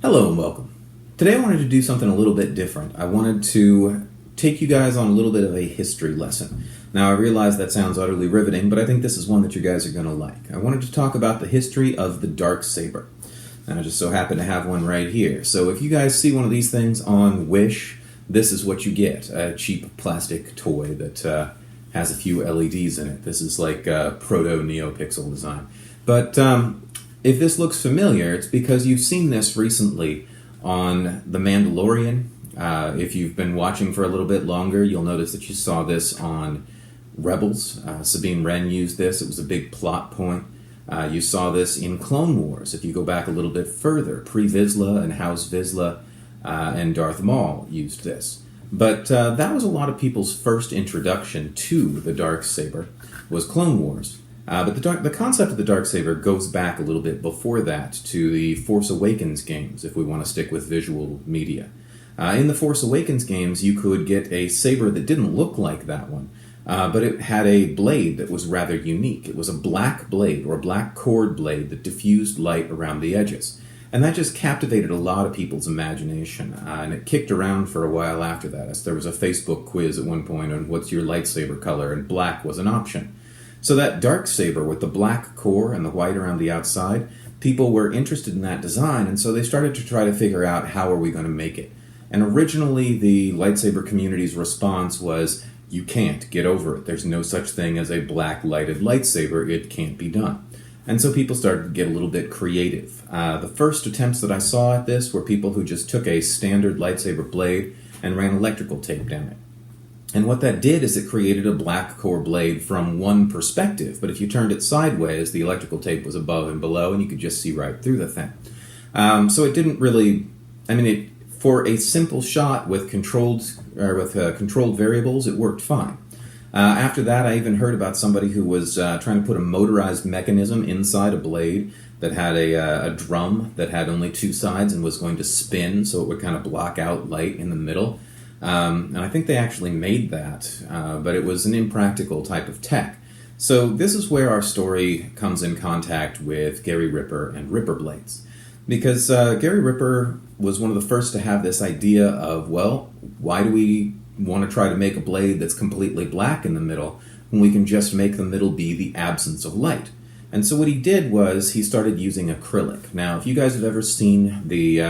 Hello and welcome. Today I wanted to do something a little bit different. I wanted to take you guys on a little bit of a history lesson. Now I realize that sounds utterly riveting, but I think this is one that you guys are going to like. I wanted to talk about the history of the Darksaber. And I just so happen to have one right here. So if you guys see one of these things on Wish, this is what you get. A cheap plastic toy that has a few LEDs in it. This is like proto-NeoPixel design. But if this looks familiar, it's because you've seen this recently on The Mandalorian. If you've been watching for a little bit longer, you'll notice that you saw this on Rebels. Sabine Wren used this. It was a big plot point. You saw this in Clone Wars. If you go back a little bit further, Pre-Vizsla and House Vizsla and Darth Maul used this. But that was a lot of people's first introduction to the Darksaber, was Clone Wars. But the concept of the Darksaber goes back a little bit before that to the Force Awakens games, if we want to stick with visual media. In the Force Awakens games, you could get a saber that didn't look like that one, but it had a blade that was rather unique. It was a black blade, or a black cord blade, that diffused light around the edges. And that just captivated a lot of people's imagination, and it kicked around for a while after that. As there was a Facebook quiz at one point on what's your lightsaber color, and black was an option. So that Darksaber with the black core and the white around the outside, people were interested in that design, and so they started to try to figure out how are we going to make it. And originally the lightsaber community's response was, you can't, get over it. There's no such thing as a black lighted lightsaber. It can't be done. And so people started to get a little bit creative. The first attempts that I saw at this were people who just took a standard lightsaber blade and ran electrical tape down it. And what that did is it created a black core blade from one perspective, but if you turned it sideways, the electrical tape was above and below, and you could just see right through the thing. So it didn't really, for a simple shot with controlled variables, it worked fine. After that, I even heard about somebody who was trying to put a motorized mechanism inside a blade that had a drum that had only two sides and was going to spin, so it would kind of block out light in the middle. And I think they actually made that, but it was an impractical type of tech. So this is where our story comes in contact with Gary Ripper and Ripper blades. Because Gary Ripper was one of the first to have this idea of, well, why do we want to try to make a blade that's completely black in the middle when we can just make the middle be the absence of light? And so what he did was he started using acrylic. Now, if you guys have ever seen the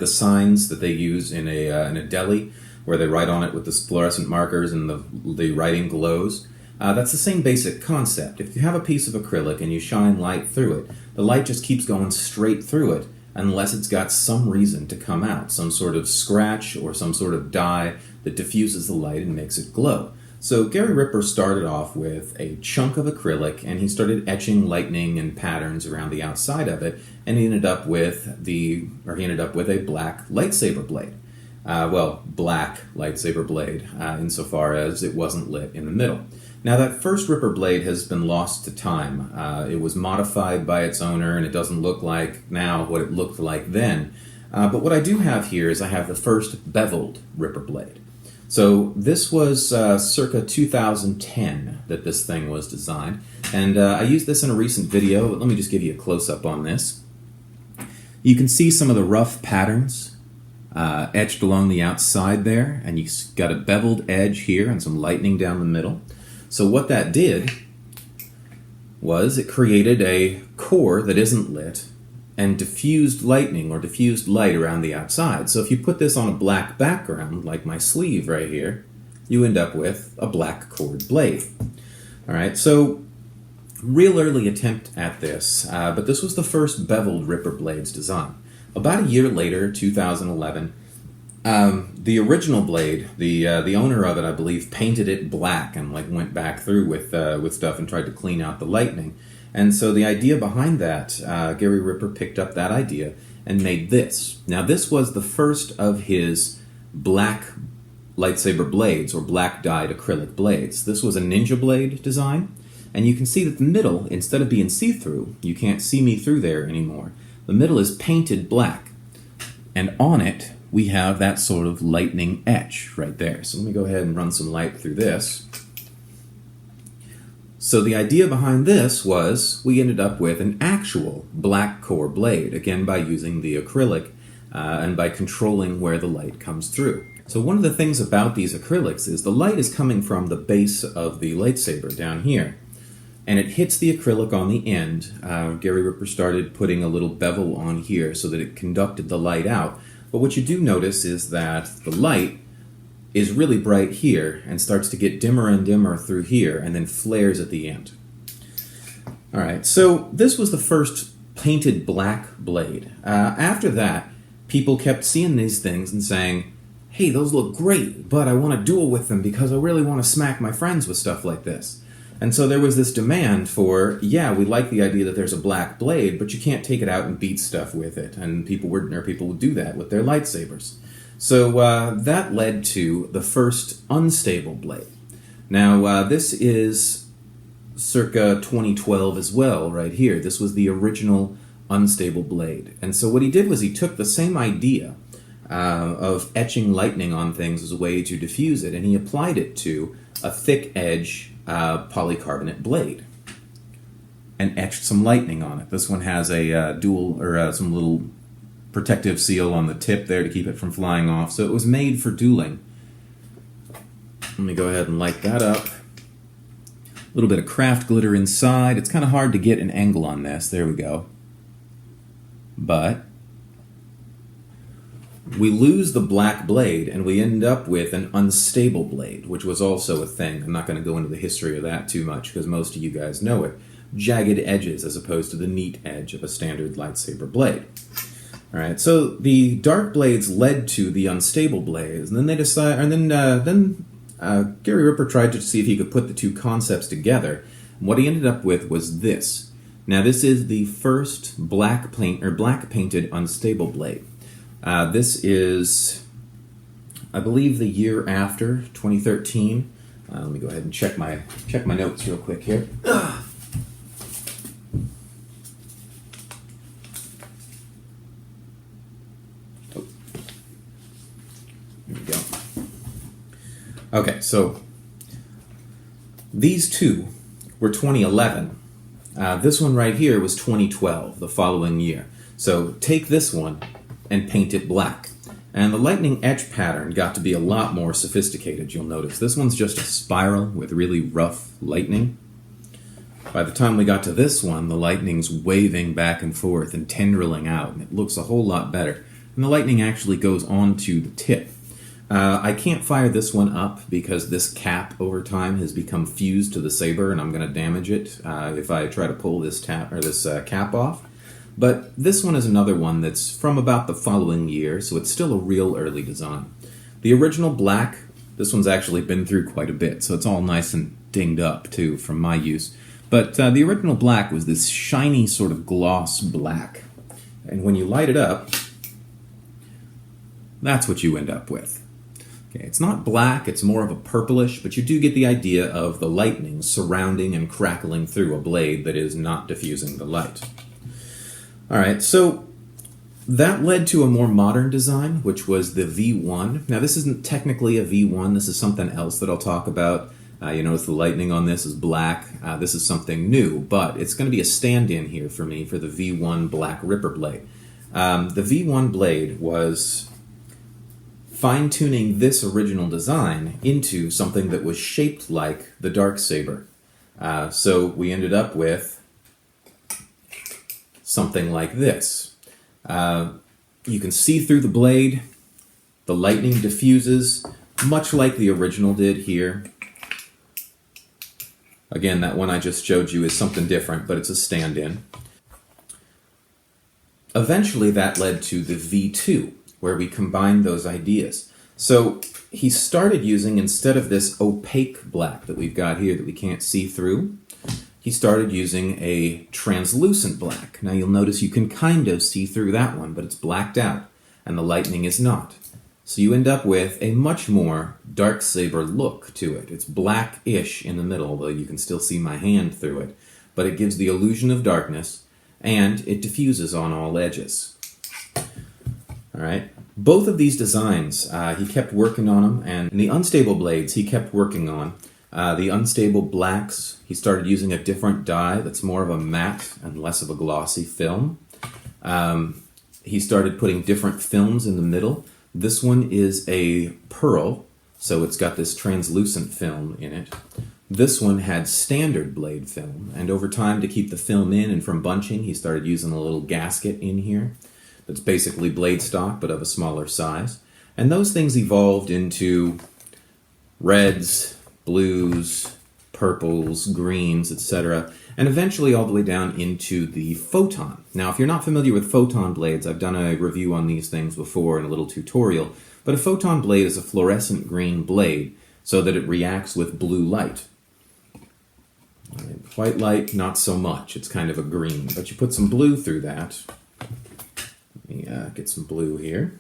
signs that they use in a deli, where they write on it with the fluorescent markers and the writing glows. That's the same basic concept. If you have a piece of acrylic and you shine light through it, the light just keeps going straight through it unless it's got some reason to come out, some sort of scratch or some sort of dye that diffuses the light and makes it glow. So Gary Ripper started off with a chunk of acrylic, and he started etching lightning and patterns around the outside of it, and he ended up with a black lightsaber blade. Black lightsaber blade, insofar as it wasn't lit in the middle. Now, that first Ripper blade has been lost to time. It was modified by its owner, and it doesn't look like now what it looked like then. But what I do have here is I have the first beveled Ripper blade. So this was circa 2010 that this thing was designed. And I used this in a recent video, but let me just give you a close-up on this. You can see some of the rough patterns etched along the outside there, and you've got a beveled edge here and some lightning down the middle. So what that did was it created a core that isn't lit and diffused lightning or diffused light around the outside. So if you put this on a black background, like my sleeve right here, you end up with a black cord blade. All right, so real early attempt at this, but this was the first beveled Ripper blades design. About a year later, 2011, the original blade, the owner of it, I believe, painted it black and went back through with stuff and tried to clean out the lightning. And so the idea behind that, Gary Ripper picked up that idea and made this. Now, this was the first of his black lightsaber blades, or black dyed acrylic blades. This was a ninja blade design, and you can see that the middle, instead of being see-through, you can't see me through there anymore, the middle is painted black. And on it, we have that sort of lightning etch right there. So let me go ahead and run some light through this. So the idea behind this was we ended up with an actual black core blade, again by using the acrylic and by controlling where the light comes through. So one of the things about these acrylics is the light is coming from the base of the lightsaber down here, and it hits the acrylic on the end. Gary Ripper started putting a little bevel on here so that it conducted the light out. But what you do notice is that the light is really bright here and starts to get dimmer and dimmer through here and then flares at the end. Alright, so this was the first painted black blade. After that, people kept seeing these things and saying, hey, those look great, but I want to duel with them because I really want to smack my friends with stuff like this. And so there was this demand for, yeah, we like the idea that there's a black blade, but you can't take it out and beat stuff with it. And people would do that with their lightsabers. So that led to the first unstable blade. Now, this is circa 2012 as well, right here. This was the original unstable blade. And so what he did was he took the same idea of etching lightning on things as a way to diffuse it, and he applied it to a thick edge polycarbonate blade and etched some lightning on it. This one has a some little protective seal on the tip there to keep it from flying off. So it was made for dueling. Let me go ahead and light that up. A little bit of craft glitter inside. It's kind of hard to get an angle on this. There we go. But we lose the black blade and we end up with an unstable blade, which was also a thing. I'm not going to go into the history of that too much because most of you guys know it. Jagged edges as opposed to the neat edge of a standard lightsaber blade. Alright, so the dark blades led to the unstable blades, and then they decided, and then Gary Ripper tried to see if he could put the two concepts together. And what he ended up with was this. Now, this is the first black painted unstable blade. This is, I believe, the year after 2013. Let me go ahead and check my notes real quick here. Okay, so these two were 2011. This one right here was 2012, the following year. So take this one and paint it black. And the lightning etch pattern got to be a lot more sophisticated, you'll notice. This one's just a spiral with really rough lightning. By the time we got to this one, the lightning's waving back and forth and tendriling out, and it looks a whole lot better. And the lightning actually goes onto the tip. I can't fire this one up because this cap over time has become fused to the saber and I'm going to damage it if I try to pull this cap off. But this one is another one that's from about the following year, so it's still a real early design. The original black, this one's actually been through quite a bit, so it's all nice and dinged up too from my use. But the original black was this shiny sort of gloss black. And when you light it up, that's what you end up with. Okay, it's not black, it's more of a purplish, but you do get the idea of the lightning surrounding and crackling through a blade that is not diffusing the light. Alright, so that led to a more modern design, which was the V1. Now this isn't technically a V1, this is something else that I'll talk about. You notice the lightning on this is black. This is something new, but it's going to be a stand-in here for me for the V1 Black Ripper blade. The V1 blade was fine-tuning this original design into something that was shaped like the Darksaber. So we ended up with something like this. You can see through the blade, the lightning diffuses, much like the original did here. Again, that one I just showed you is something different, but it's a stand-in. Eventually that led to the V2, where we combined those ideas. So he started using, instead of this opaque black that we've got here that we can't see through, he started using a translucent black. Now you'll notice you can kind of see through that one, but it's blacked out, and the lightning is not. So you end up with a much more Darksaber look to it. It's black-ish in the middle, though you can still see my hand through it, but it gives the illusion of darkness, and it diffuses on all edges. Alright, both of these designs, he kept working on them, and in the unstable blades he kept working on. The unstable blacks, he started using a different dye that's more of a matte and less of a glossy film. He started putting different films in the middle. This one is a pearl, so it's got this translucent film in it. This one had standard blade film, and over time, to keep the film in and from bunching, he started using a little gasket in here that's basically blade stock but of a smaller size. And those things evolved into reds, blues, purples, greens, etc., and eventually all the way down into the photon. Now, if you're not familiar with photon blades, I've done a review on these things before in a little tutorial, but a photon blade is a fluorescent green blade so that it reacts with blue light. White light, not so much. It's kind of a green, but you put some blue through that. Let me get some blue here.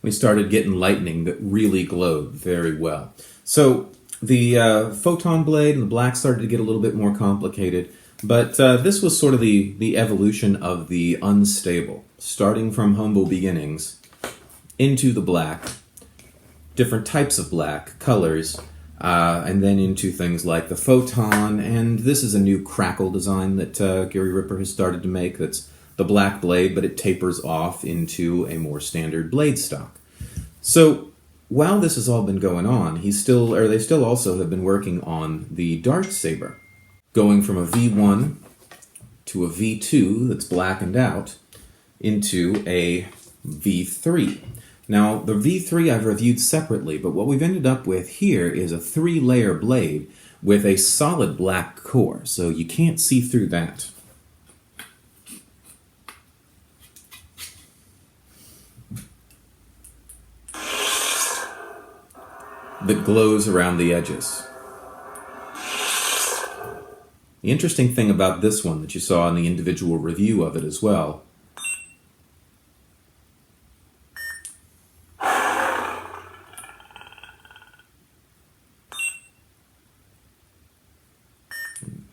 We started getting lightning that really glowed very well. So the photon blade and the black started to get a little bit more complicated, but this was sort of the evolution of the unstable, starting from humble beginnings into the black, different types of black, colors, and then into things like the photon, and this is a new crackle design that Gary Ripper has started to make that's the black blade, but it tapers off into a more standard blade stock. So while this has all been going on, they still also have been working on the Darksaber, going from a V1 to a V2 that's blackened out into a V3. Now, the V3 I've reviewed separately, but what we've ended up with here is a 3-layer blade with a solid black core, so you can't see through that. That glows around the edges. The interesting thing about this one that you saw in the individual review of it as well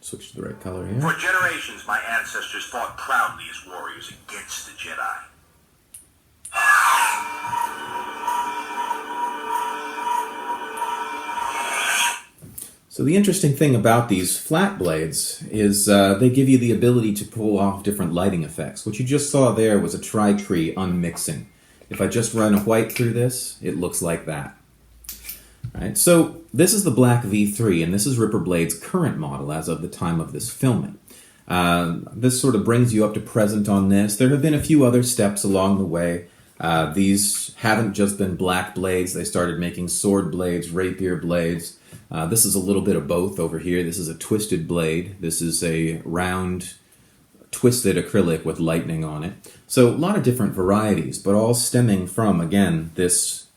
switch to the right color here. For generations, my ancestors fought proudly as warriors against the Jedi. So the interesting thing about these flat blades is they give you the ability to pull off different lighting effects. What you just saw there was a tri-tree unmixing. If I just run a white through this, it looks like that. All right, so this is the black V3, and this is Ripper Blade's current model as of the time of this filming. This sort of brings you up to present on this. There have been a few other steps along the way. These haven't just been black blades. They started making sword blades, rapier blades. This is a little bit of both over here. This is a twisted blade. This is a round, twisted acrylic with lightning on it. So a lot of different varieties, but all stemming from, again, this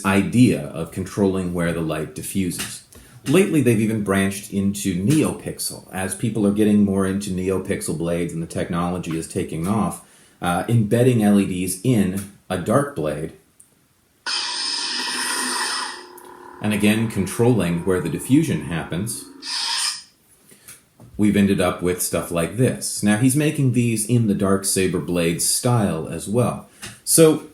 idea of controlling where the light diffuses. Lately, they've even branched into NeoPixel. As people are getting more into NeoPixel blades and the technology is taking off, embedding LEDs in a dark blade, and again, controlling where the diffusion happens, we've ended up with stuff like this. Now, he's making these in the Darksaber blade style as well. So,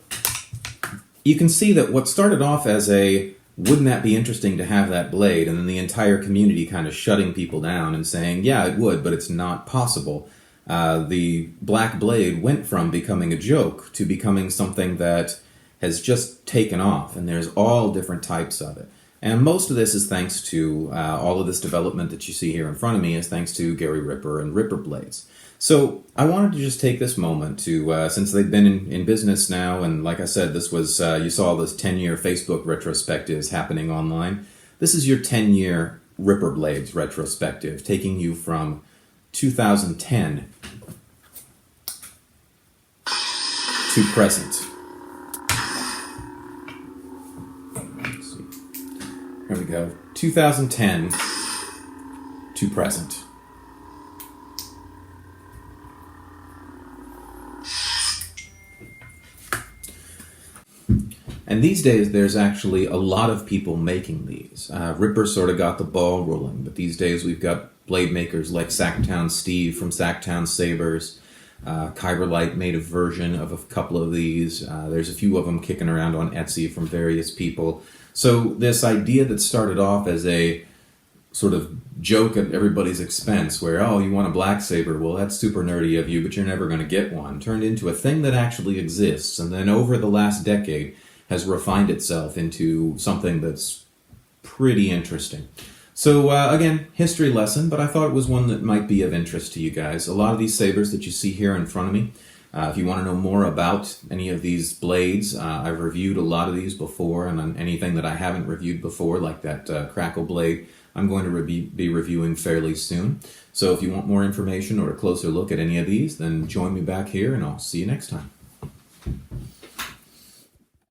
you can see that what started off as a, wouldn't that be interesting to have that blade, and then the entire community kind of shutting people down and saying, yeah, it would, but it's not possible. The black blade went from becoming a joke to becoming something that has just taken off, and there's all different types of it. And most of this is thanks to, all of this development that you see here in front of me is thanks to Gary Ripper and Ripper Blades. So I wanted to just take this moment to, since they've been in business now, and like I said, this was, you saw this 10-year Facebook retrospectives happening online. This is your 10-year Ripper Blades retrospective, taking you from 2010 to present. Here we go. 2010 to present. And these days, there's actually a lot of people making these. Ripper sort of got the ball rolling, but these days we've got blade makers like Sacktown Steve from Sacktown Sabers. Kyberlite made a version of a couple of these. There's a few of them kicking around on Etsy from various people. So this idea that started off as a sort of joke at everybody's expense, where, oh, you want a black saber, well, that's super nerdy of you, but you're never going to get one, turned into a thing that actually exists, and then over the last decade has refined itself into something that's pretty interesting. So again, history lesson, but I thought it was one that might be of interest to you guys. A lot of these sabers that you see here in front of me, if you want to know more about any of these blades, I've reviewed a lot of these before, and on anything that I haven't reviewed before, like that Crackle blade, I'm going to be reviewing fairly soon. So if you want more information or a closer look at any of these, then join me back here, and I'll see you next time.